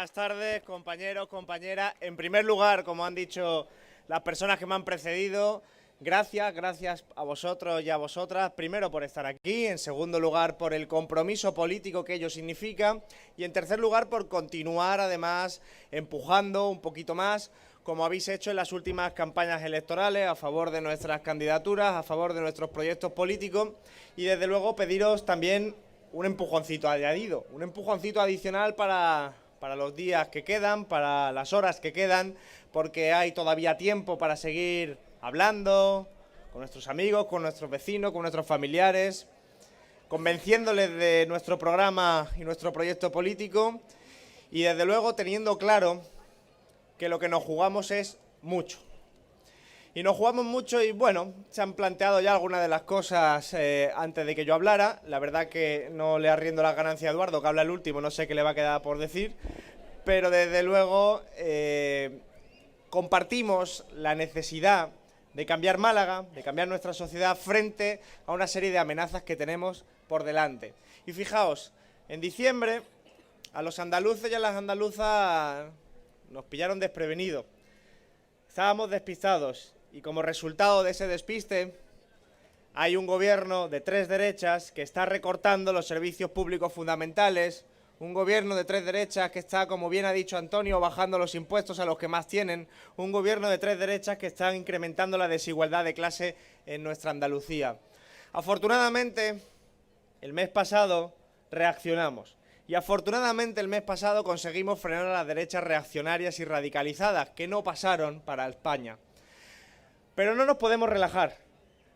buenas tardes, compañeros, compañeras. En primer lugar, como han dicho las personas que me han precedido, gracias a vosotros y a vosotras, primero por estar aquí, en segundo lugar por el compromiso político que ello significa y en tercer lugar por continuar además empujando un poquito más, como habéis hecho en las últimas campañas electorales, a favor de nuestras candidaturas, a favor de nuestros proyectos políticos y desde luego pediros también un empujoncito añadido, un empujoncito adicional para los días que quedan, para las horas que quedan, porque hay todavía tiempo para seguir hablando con nuestros amigos, con nuestros vecinos, con nuestros familiares, convenciéndoles de nuestro programa y nuestro proyecto político y desde luego teniendo claro que lo que nos jugamos es mucho. Y nos jugamos mucho y bueno, se han planteado ya algunas de las cosas antes de que yo hablara. La verdad que no le arriendo la ganancia a Eduardo, que habla el último, no sé qué le va a quedar por decir. Pero desde luego compartimos la necesidad de cambiar Málaga, de cambiar nuestra sociedad frente a una serie de amenazas que tenemos por delante. Y fijaos, en diciembre a los andaluces y a las andaluzas nos pillaron desprevenidos. Estábamos despistados y como resultado de ese despiste hay un gobierno de tres derechas que está recortando los servicios públicos fundamentales, un gobierno de tres derechas que está, como bien ha dicho Antonio, bajando los impuestos a los que más tienen, un gobierno de tres derechas que está incrementando la desigualdad de clase en nuestra Andalucía. Afortunadamente, el mes pasado reaccionamos. Y afortunadamente el mes pasado conseguimos frenar a las derechas reaccionarias y radicalizadas, que no pasaron para España. Pero no nos podemos relajar.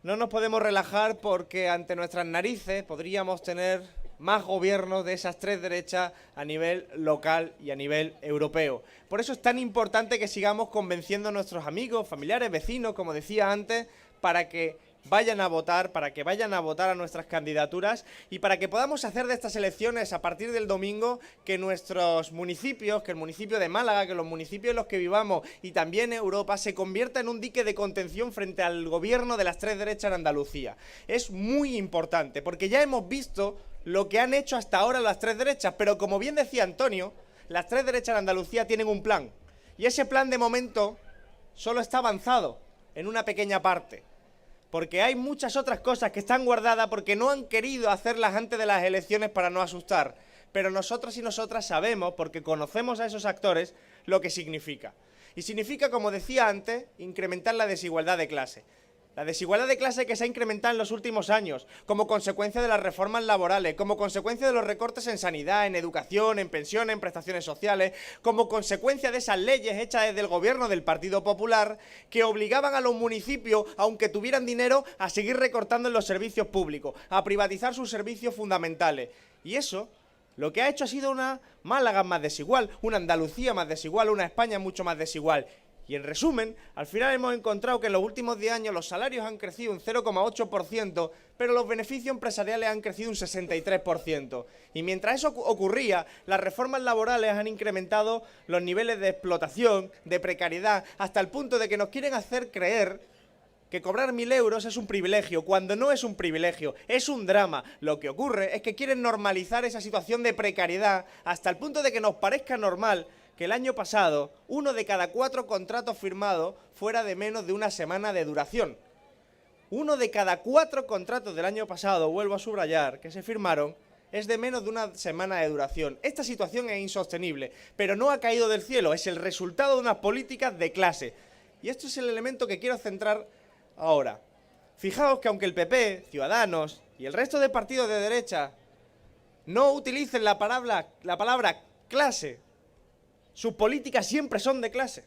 No nos podemos relajar porque ante nuestras narices podríamos tener más gobiernos de esas tres derechas a nivel local y a nivel europeo. Por eso es tan importante que sigamos convenciendo a nuestros amigos, familiares, vecinos, como decía antes, para que vayan a votar, a nuestras candidaturas y para que podamos hacer de estas elecciones a partir del domingo que nuestros municipios, que el municipio de Málaga, que los municipios en los que vivamos y también Europa se convierta en un dique de contención frente al gobierno de las tres derechas en Andalucía. Es muy importante porque ya hemos visto lo que han hecho hasta ahora las tres derechas, pero como bien decía Antonio, las tres derechas en Andalucía tienen un plan y ese plan de momento solo está avanzado en una pequeña parte. Porque hay muchas otras cosas que están guardadas porque no han querido hacerlas antes de las elecciones para no asustar. Pero nosotros y nosotras sabemos, porque conocemos a esos actores, lo que significa. Y significa, como decía antes, incrementar la desigualdad de clase. La desigualdad de clase que se ha incrementado en los últimos años, como consecuencia de las reformas laborales, como consecuencia de los recortes en sanidad, en educación, en pensiones, en prestaciones sociales, como consecuencia de esas leyes hechas desde el gobierno del Partido Popular que obligaban a los municipios, aunque tuvieran dinero, a seguir recortando en los servicios públicos, a privatizar sus servicios fundamentales. Y eso lo que ha hecho ha sido una Málaga más desigual, una Andalucía más desigual, una España mucho más desigual. Y en resumen, al final hemos encontrado que en los últimos 10 años los salarios han crecido un 0,8%, pero los beneficios empresariales han crecido un 63%. Y mientras eso ocurría, las reformas laborales han incrementado los niveles de explotación, de precariedad, hasta el punto de que nos quieren hacer creer que cobrar 1.000 euros es un privilegio, cuando no es un privilegio, es un drama. Lo que ocurre es que quieren normalizar esa situación de precariedad hasta el punto de que nos parezca normal que el año pasado 1 de cada 4 contratos firmados fuera de menos de una semana de duración. 1 de cada 4 contratos del año pasado, vuelvo a subrayar, que se firmaron, es de menos de una semana de duración. Esta situación es insostenible, pero no ha caído del cielo, es el resultado de unas políticas de clase. Y esto es el elemento que quiero centrar ahora. Fijaos que aunque el PP, Ciudadanos y el resto de partidos de derecha no utilicen la palabra clase, sus políticas siempre son de clase.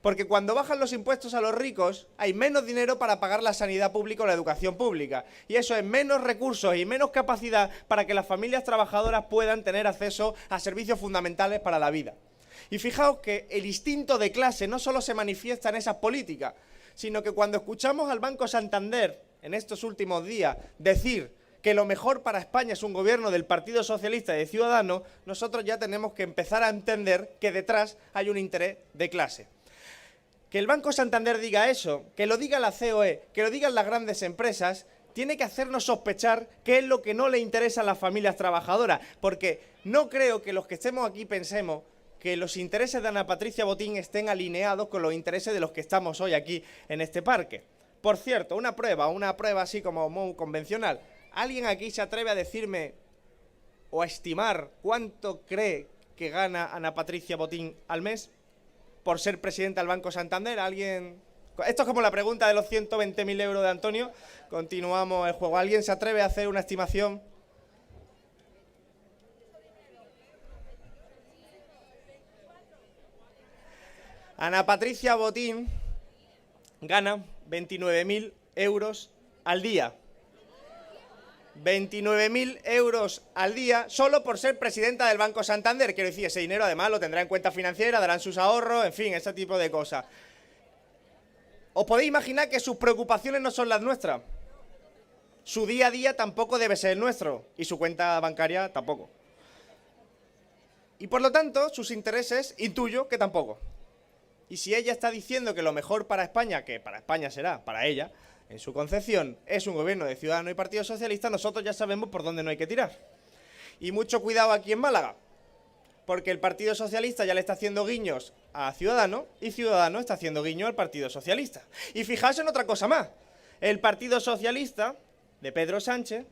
Porque cuando bajan los impuestos a los ricos, hay menos dinero para pagar la sanidad pública o la educación pública. Y eso es menos recursos y menos capacidad para que las familias trabajadoras puedan tener acceso a servicios fundamentales para la vida. Y fijaos que el instinto de clase no solo se manifiesta en esas políticas, sino que cuando escuchamos al Banco Santander en estos últimos días decir que lo mejor para España es un gobierno del Partido Socialista y de Ciudadanos, nosotros ya tenemos que empezar a entender que detrás hay un interés de clase. Que el Banco Santander diga eso, que lo diga la COE, que lo digan las grandes empresas, tiene que hacernos sospechar qué es lo que no le interesa a las familias trabajadoras, porque no creo que los que estemos aquí pensemos que los intereses de Ana Patricia Botín estén alineados con los intereses de los que estamos hoy aquí en este parque. Por cierto, una prueba así como muy convencional. ¿Alguien aquí se atreve a decirme o a estimar cuánto cree que gana Ana Patricia Botín al mes por ser presidenta del Banco Santander? ¿Alguien? Esto es como la pregunta de los 120.000 euros de Antonio. Continuamos el juego. ¿Alguien se atreve a hacer una estimación? Ana Patricia Botín gana 29.000 euros al día. 29.000 euros al día solo por ser presidenta del Banco Santander. Quiero decir, ese dinero además lo tendrá en cuenta financiera, darán sus ahorros, en fin, ese tipo de cosas. ¿Os podéis imaginar que sus preocupaciones no son las nuestras? Su día a día tampoco debe ser el nuestro y su cuenta bancaria tampoco. Y por lo tanto, sus intereses intuyo que tampoco. Y si ella está diciendo que lo mejor para España, que para España será, para ella, en su concepción, es un gobierno de Ciudadanos y Partido Socialista, nosotros ya sabemos por dónde no hay que tirar. Y mucho cuidado aquí en Málaga, porque el Partido Socialista ya le está haciendo guiños a Ciudadanos y Ciudadanos está haciendo guiño al Partido Socialista. Y fijaos en otra cosa más. El Partido Socialista, de Pedro Sánchez,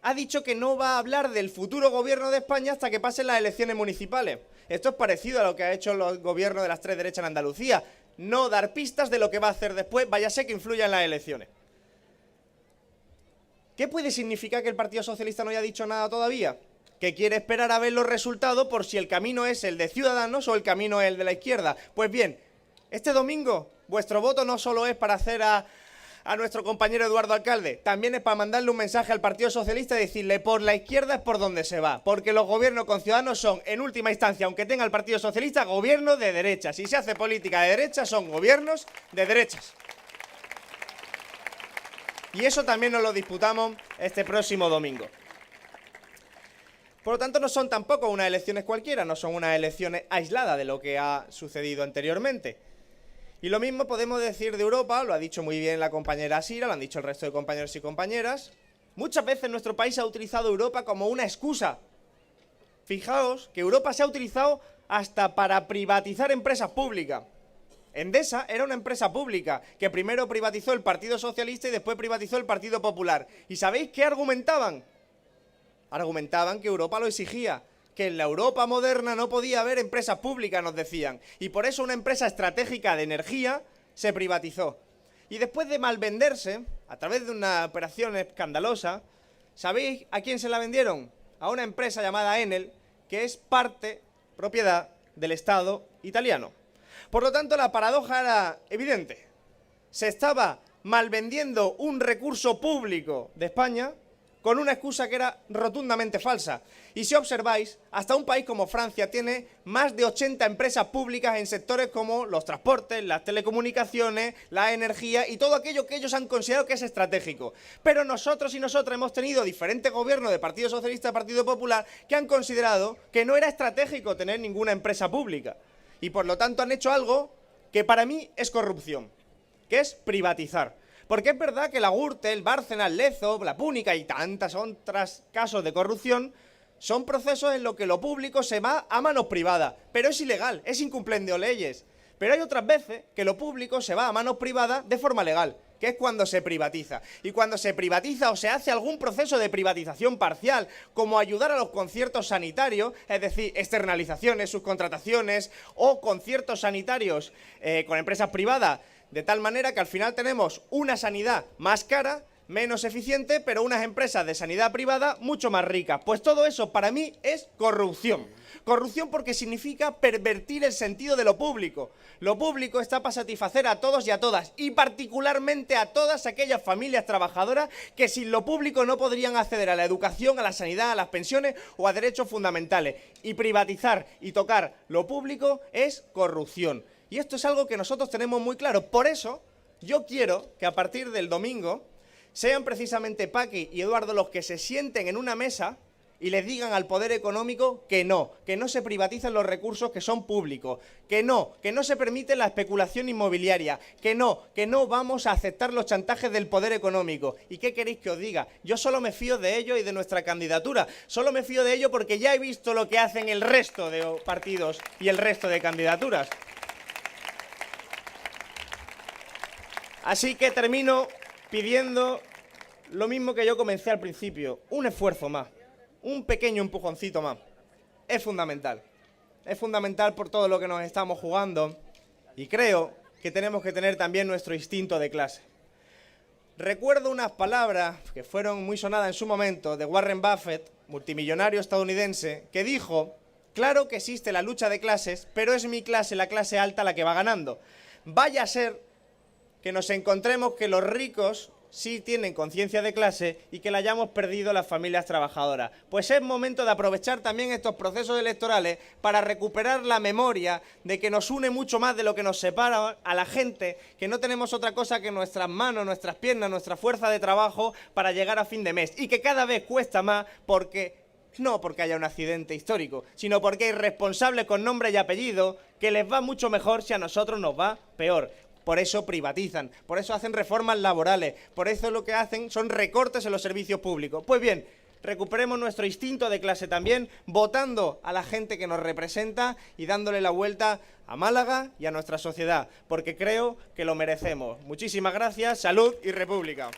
ha dicho que no va a hablar del futuro gobierno de España hasta que pasen las elecciones municipales. Esto es parecido a lo que ha hecho el gobierno de las tres derechas en Andalucía. No dar pistas de lo que va a hacer después, váyase que influya en las elecciones. ¿Qué puede significar que el Partido Socialista no haya dicho nada todavía? Que quiere esperar a ver los resultados por si el camino es el de Ciudadanos o el camino es el de la izquierda. Pues bien, este domingo vuestro voto no solo es para hacer a nuestro compañero Eduardo Alcalde, también es para mandarle un mensaje al Partido Socialista y decirle por la izquierda es por donde se va, porque los gobiernos con Ciudadanos son, en última instancia, aunque tenga el Partido Socialista, gobiernos de derechas. Si se hace política de derechas, son gobiernos de derechas. Y eso también nos lo disputamos este próximo domingo. Por lo tanto, no son tampoco unas elecciones cualquiera, no son unas elecciones aisladas de lo que ha sucedido anteriormente. Y lo mismo podemos decir de Europa, lo ha dicho muy bien la compañera Sira, lo han dicho el resto de compañeros y compañeras. Muchas veces nuestro país ha utilizado Europa como una excusa. Fijaos que Europa se ha utilizado hasta para privatizar empresas públicas. Endesa era una empresa pública que primero privatizó el Partido Socialista y después privatizó el Partido Popular. ¿Y sabéis qué argumentaban? Argumentaban que Europa lo exigía. Que en la Europa moderna no podía haber empresas públicas, nos decían. Y por eso una empresa estratégica de energía se privatizó. Y después de malvenderse, a través de una operación escandalosa, ¿sabéis a quién se la vendieron? A una empresa llamada Enel, que es propiedad del Estado italiano. Por lo tanto, la paradoja era evidente. Se estaba malvendiendo un recurso público de España con una excusa que era rotundamente falsa. Y si observáis, hasta un país como Francia tiene más de 80 empresas públicas en sectores como los transportes, las telecomunicaciones, la energía y todo aquello que ellos han considerado que es estratégico. Pero nosotros y nosotras hemos tenido diferentes gobiernos de Partido Socialista y Partido Popular que han considerado que no era estratégico tener ninguna empresa pública. Y por lo tanto han hecho algo que para mí es corrupción, que es privatizar. Porque es verdad que la Gürtel, Bárcenas, Lezo, la Púnica y tantas otras casos de corrupción son procesos en los que lo público se va a manos privadas, pero es ilegal, es incumpliendo leyes. Pero hay otras veces que lo público se va a manos privadas de forma legal, que es cuando se privatiza. Y cuando se privatiza o se hace algún proceso de privatización parcial, como ayudar a los conciertos sanitarios, es decir, externalizaciones, subcontrataciones o conciertos sanitarios con empresas privadas, de tal manera que al final tenemos una sanidad más cara, menos eficiente, pero unas empresas de sanidad privada mucho más ricas. Pues todo eso para mí es corrupción. Corrupción porque significa pervertir el sentido de lo público. Lo público está para satisfacer a todos y a todas, y particularmente a todas aquellas familias trabajadoras que sin lo público no podrían acceder a la educación, a la sanidad, a las pensiones o a derechos fundamentales. Y privatizar y tocar lo público es corrupción. Y esto es algo que nosotros tenemos muy claro. Por eso yo quiero que a partir del domingo sean precisamente Paqui y Eduardo los que se sienten en una mesa y les digan al poder económico que no se privatizan los recursos que son públicos, que no se permite la especulación inmobiliaria, que no vamos a aceptar los chantajes del poder económico. ¿Y qué queréis que os diga? Yo solo me fío de ello y de nuestra candidatura. Solo me fío de ello porque ya he visto lo que hacen el resto de partidos y el resto de candidaturas. Así que termino pidiendo lo mismo que yo comencé al principio, un esfuerzo más, un pequeño empujoncito más. Es fundamental por todo lo que nos estamos jugando y creo que tenemos que tener también nuestro instinto de clase. Recuerdo unas palabras que fueron muy sonadas en su momento de Warren Buffett, multimillonario estadounidense, que dijo: claro que existe la lucha de clases, pero es mi clase, la clase alta, la que va ganando. Vaya a ser que nos encontremos que los ricos sí tienen conciencia de clase y que la hayamos perdido las familias trabajadoras. Pues es momento de aprovechar también estos procesos electorales para recuperar la memoria de que nos une mucho más de lo que nos separa a la gente, que no tenemos otra cosa que nuestras manos, nuestras piernas, nuestra fuerza de trabajo para llegar a fin de mes, y que cada vez cuesta más no porque haya un accidente histórico, sino porque hay responsables con nombre y apellido que les va mucho mejor si a nosotros nos va peor. Por eso privatizan, por eso hacen reformas laborales, por eso lo que hacen son recortes en los servicios públicos. Pues bien, recuperemos nuestro instinto de clase también, votando a la gente que nos representa y dándole la vuelta a Málaga y a nuestra sociedad, porque creo que lo merecemos. Muchísimas gracias, salud y república.